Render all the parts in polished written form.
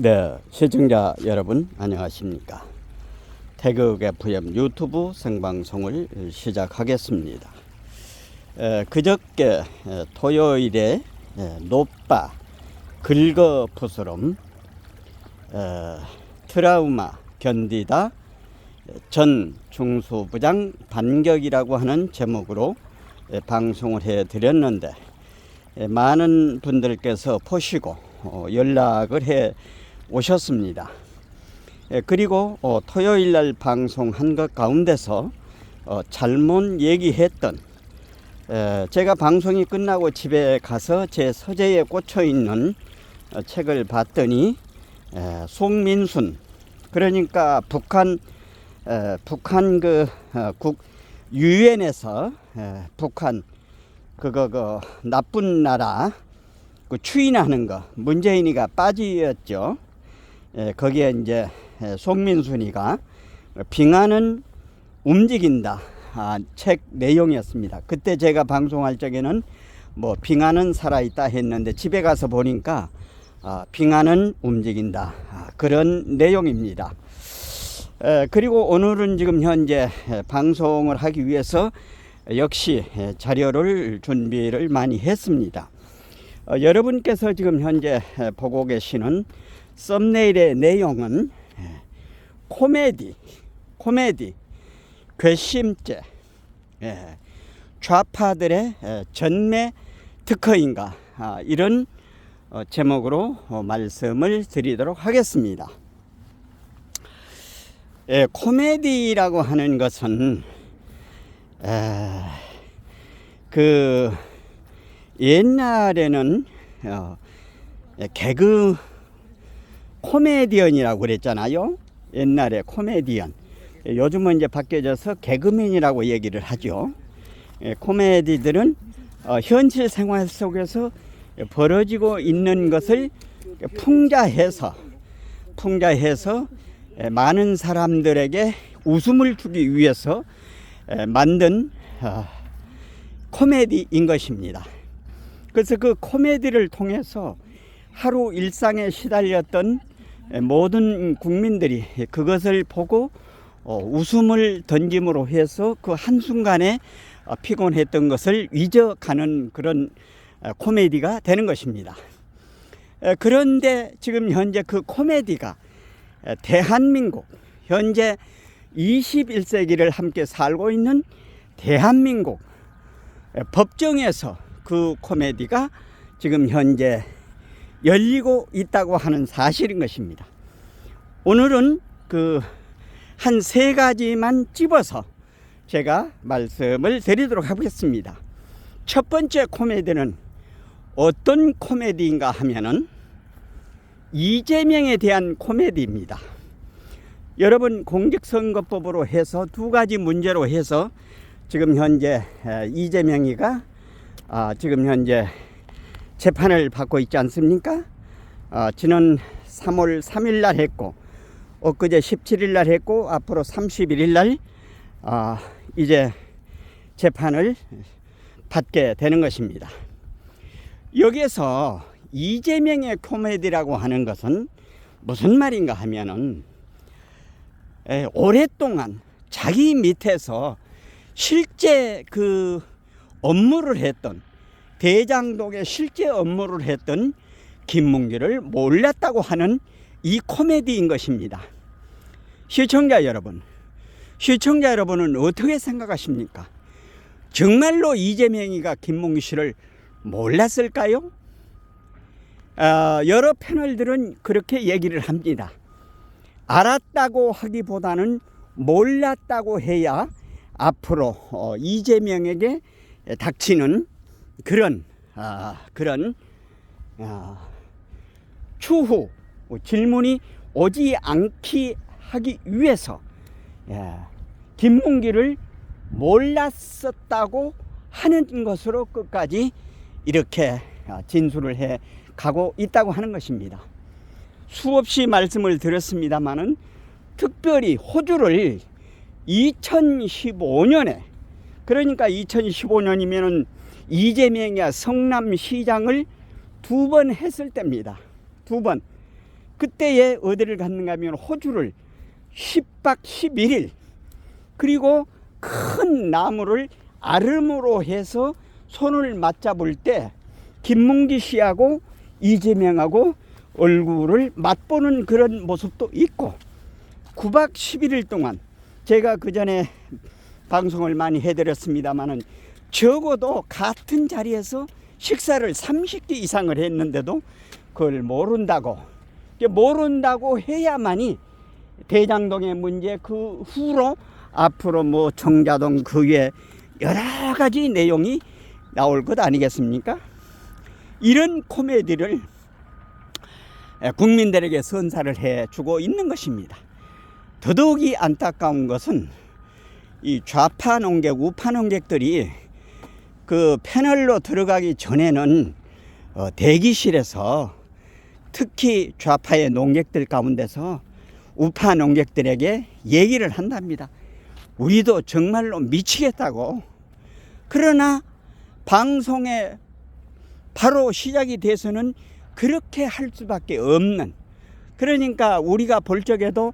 네, 시청자 여러분 안녕하십니까. 태극 FM 유튜브 생방송을 시작하겠습니다. 그저께 토요일에 노빠 긁어부스럼 트라우마 견디다 전 중수부장 반격이라고 하는 제목으로 방송을 해드렸는데 많은 분들께서 보시고 연락을 해 오셨습니다. 그리고 토요일 날 방송한 것 가운데서 잘못 얘기했던 제가 방송이 끝나고 집에 가서 제 서재에 꽂혀 있는 책을 봤더니 송민순, 그러니까 북한 유엔에서 북한 그거 나쁜 나라 그 추인하는 거 문재인이가 빠지였죠. 거기에 이제 송민순이가 빙하는 움직인다 책 내용이었습니다. 그때 제가 방송할 적에는 뭐 빙하는 살아있다 했는데 집에 가서 보니까 빙하는 움직인다 그런 내용입니다. 그리고 오늘은 지금 현재 방송을 하기 위해서 역시 자료를 준비를 많이 했습니다. 여러분께서 지금 현재 보고 계시는 썸네일의 내용은 코미디, 괘씸죄, 좌파들의 전매 특허인가 이런 제목으로 말씀을 드리도록 하겠습니다. 코미디라고 하는 것은 그 옛날에는 개그 코미디언이라고 그랬잖아요. 옛날에 코미디언. 요즘은 이제 바뀌어져서 개그맨이라고 얘기를 하죠. 코미디들은 현실 생활 속에서 벌어지고 있는 것을 풍자해서 많은 사람들에게 웃음을 주기 위해서 만든 코미디인 것입니다. 그래서 그 코미디를 통해서 하루 일상에 시달렸던 모든 국민들이 그것을 보고 웃음을 던짐으로 해서 그 한순간에 피곤했던 것을 잊어가는 그런 코미디가 되는 것입니다. 그런데 지금 현재 그 코미디가 대한민국 현재 21세기를 함께 살고 있는 대한민국 법정에서 그 코미디가 지금 현재 열리고 있다고 하는 사실인 것입니다. 오늘은 그 한 세 가지만 집어서 제가 말씀을 드리도록 하겠습니다. 첫 번째 코미디는 어떤 코미디인가 하면은 이재명에 대한 코미디입니다. 여러분, 공직선거법으로 해서 두 가지 문제로 해서 지금 현재 이재명이가 지금 현재 재판을 받고 있지 않습니까? 지난 3월 3일 날 했고 엊그제 17일 날 했고 앞으로 31일 날 이제 재판을 받게 되는 것입니다. 여기에서 이재명의 코미디라고 하는 것은 무슨 말인가 하면은 오랫동안 자기 밑에서 실제 그 업무를 했던 대장동의 실제 업무를 했던 김문기를 몰랐다고 하는 이 코미디인 것입니다. 시청자 여러분은 어떻게 생각하십니까? 정말로 이재명이가 김문기 씨를 몰랐을까요? 여러 패널들은 그렇게 얘기를 합니다. 알았다고 하기보다는 몰랐다고 해야 앞으로 이재명에게 닥치는 그런 추후 질문이 오지 않게 하기 위해서 김문기를 몰랐었다고 하는 것으로 끝까지 이렇게 진술을 해 가고 있다고 하는 것입니다. 수없이 말씀을 드렸습니다마는 특별히 호주를 2015년에 그러니까 2015년이면은 이재명이 성남시장을 2번 했을 때입니다. 2번. 그때에 어디를 갔는가 하면 호주를 10박 11일, 그리고 큰 나무를 아름으로 해서 손을 맞잡을 때 김문기 씨하고 이재명하고 얼굴을 맞보는 그런 모습도 있고, 9박 11일 동안 제가 그 전에 방송을 많이 해드렸습니다만은 적어도 같은 자리에서 식사를 30개 이상을 했는데도 그걸 모른다고 해야만이 대장동의 문제 그 후로 앞으로 뭐 정자동 그 위에 여러 가지 내용이 나올 것 아니겠습니까? 이런 코미디를 국민들에게 선사를 해주고 있는 것입니다. 더더욱이 안타까운 것은 이 좌파 농객, 우파 농객들이 그 패널로 들어가기 전에는 대기실에서 특히 좌파의 농객들 가운데서 우파 농객들에게 얘기를 한답니다. 우리도 정말로 미치겠다고. 그러나 방송에 바로 시작이 돼서는 그렇게 할 수밖에 없는, 그러니까 우리가 볼 적에도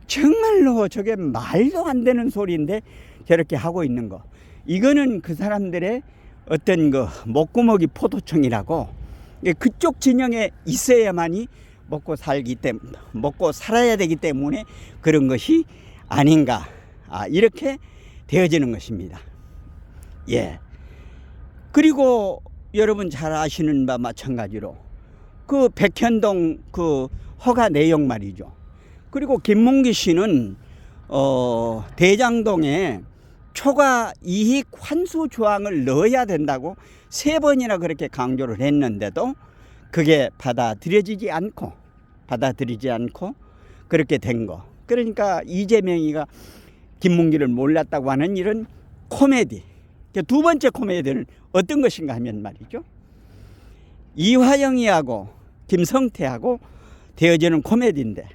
정말로 저게 말도 안 되는 소리인데 저렇게 하고 있는 거, 이거는 그 사람들의 어떤 그 목구멍이 포도청이라고, 그쪽 진영에 있어야만이 먹고 살아야 되기 때문에 그런 것이 아닌가, 이렇게 되어지는 것입니다. 예. 그리고 여러분 잘 아시는 바와 마찬가지로 그 백현동 그 허가 내용 말이죠. 그리고 김문기 씨는 대장동에 초과 이익 환수 조항을 넣어야 된다고 3번이나 그렇게 강조를 했는데도 그게 받아들이지 않고 그렇게 된 거. 그러니까 이재명이가 김문기를 몰랐다고 하는 이런 코미디. 두 번째 코미디는 어떤 것인가 하면 말이죠, 이화영이하고 김성태하고 되어지는 코미디인데,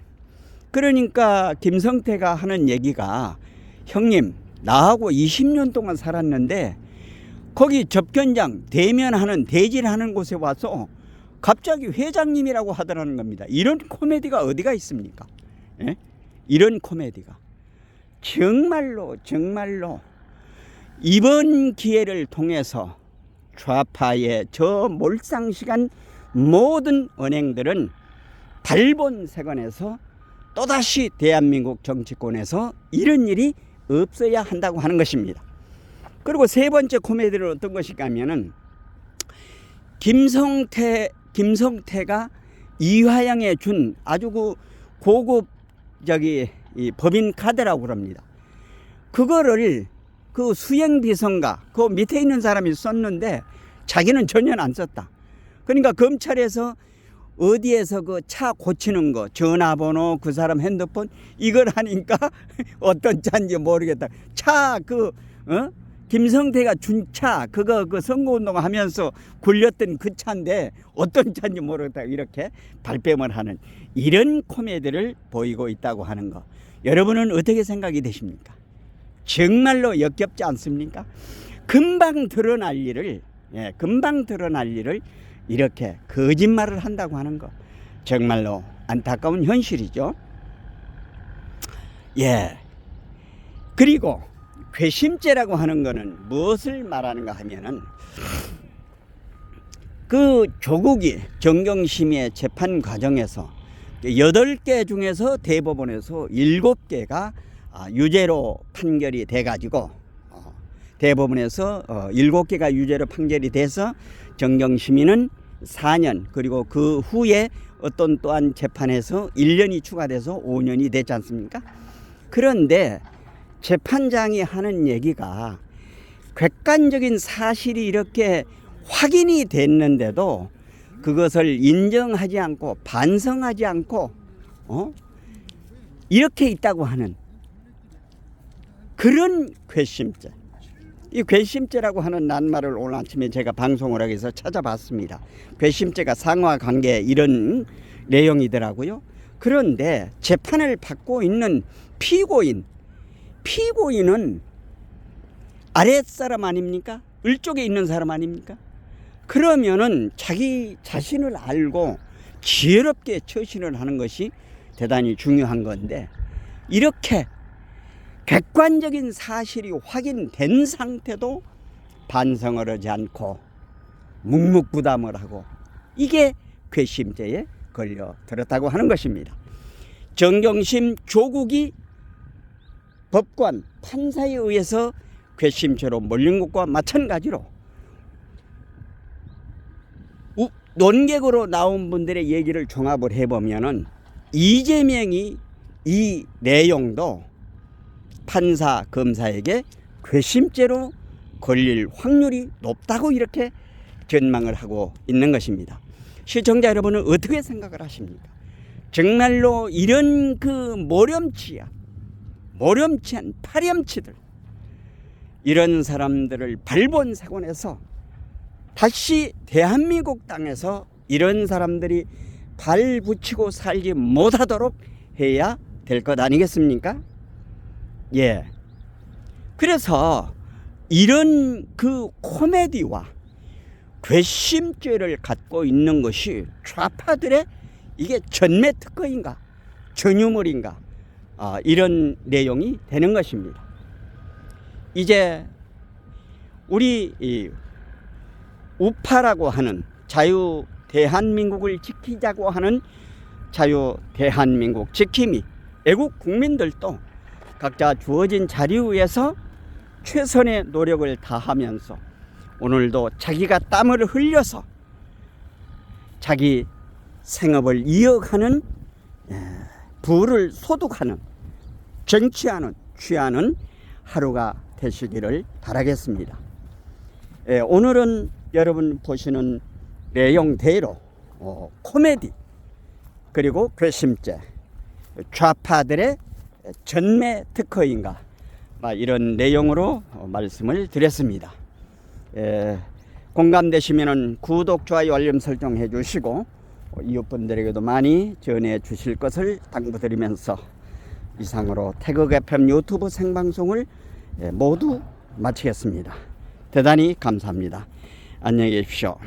그러니까 김성태가 하는 얘기가, 형님 나하고 20년 동안 살았는데 거기 접견장 대면하는 대질하는 곳에 와서 갑자기 회장님이라고 하더라는 겁니다. 이런 코미디가 어디가 있습니까? 예? 이런 코미디가 정말로 이번 기회를 통해서 좌파의 저 몰상식한 모든 언행들은 발본색원에서 또다시 대한민국 정치권에서 이런 일이 없어야 한다고 하는 것입니다. 그리고 세 번째 코미디는 어떤 것인가 하면은 김성태가 이화영에 준 아주 그 고급 이 법인 카드라고 그럽니다. 그거를 그 수행비서인가 그 밑에 있는 사람이 썼는데 자기는 전혀 안 썼다. 그러니까 검찰에서 어디에서 그 차 고치는 거 전화번호 그 사람 핸드폰 이걸 하니까 어떤 차인지 모르겠다. 차 김성태가 준 차 그거 그 선거운동 하면서 굴렸던 그 차인데 어떤 차인지 모르겠다. 이렇게 발뺌을 하는 이런 코미디를 보이고 있다고 하는 거, 여러분은 어떻게 생각이 되십니까? 정말로 역겹지 않습니까? 금방 드러날 일을 이렇게 거짓말을 한다고 하는 거, 정말로 안타까운 현실이죠. 예. 그리고 괘씸죄라고 하는 거는 무엇을 말하는가 하면은 그 조국이 정경심의 재판 과정에서 8개 중에서 대법원에서 7개가 유죄로 판결이 돼 가지고 대법원에서 7개가 유죄로 판결이 돼서 정경심이는 4년, 그리고 그 후에 어떤 또한 재판에서 1년이 추가돼서 5년이 됐지 않습니까? 그런데 재판장이 하는 얘기가 객관적인 사실이 이렇게 확인이 됐는데도 그것을 인정하지 않고 반성하지 않고 이렇게 있다고 하는 그런 괘씸죄. 이 괘씸죄라고 하는 낱말을 오늘 아침에 제가 방송을 하기 위해서 찾아봤습니다. 괘씸죄가 상하관계 이런 내용이더라고요. 그런데 재판을 받고 있는 피고인은 아랫사람 아닙니까? 을쪽에 있는 사람 아닙니까? 그러면은 자기 자신을 알고 지혜롭게 처신을 하는 것이 대단히 중요한 건데, 이렇게 객관적인 사실이 확인된 상태도 반성을 하지 않고 묵묵부담을 하고, 이게 괘씸죄에 걸려들었다고 하는 것입니다. 정경심 조국이 법관, 판사에 의해서 괘씸죄로 몰린 것과 마찬가지로 논객으로 나온 분들의 얘기를 종합을 해보면은 이재명이 이 내용도 판사, 검사에게 괘씸죄로 걸릴 확률이 높다고 이렇게 전망을 하고 있는 것입니다. 시청자 여러분은 어떻게 생각을 하십니까? 정말로 이런 그 모렴치한 파렴치들, 이런 사람들을 발본색원해서 다시 대한민국 땅에서 이런 사람들이 발 붙이고 살지 못하도록 해야 될 것 아니겠습니까? 예. 그래서 이런 그 코미디와 괘씸죄를 갖고 있는 것이 좌파들의 이게 전매 특허인가 전유물인가, 이런 내용이 되는 것입니다. 이제 우리 이 우파라고 하는 자유 대한민국을 지키자고 하는 자유 대한민국 지킴이 애국 국민들도 각자 주어진 자리 위에서 최선의 노력을 다하면서 오늘도 자기가 땀을 흘려서 자기 생업을 이어가는, 부를 소득하는, 정치하는, 취하는 하루가 되시기를 바라겠습니다. 오늘은 여러분 보시는 내용대로 코미디 그리고 괘씸죄, 좌파들의 전매 특허인가, 이런 내용으로 말씀을 드렸습니다. 공감되시면 구독, 좋아요, 알림 설정 해주시고 이웃분들에게도 많이 전해 주실 것을 당부드리면서 이상으로 태극 FM 유튜브 생방송을 모두 마치겠습니다. 대단히 감사합니다. 안녕히 계십시오.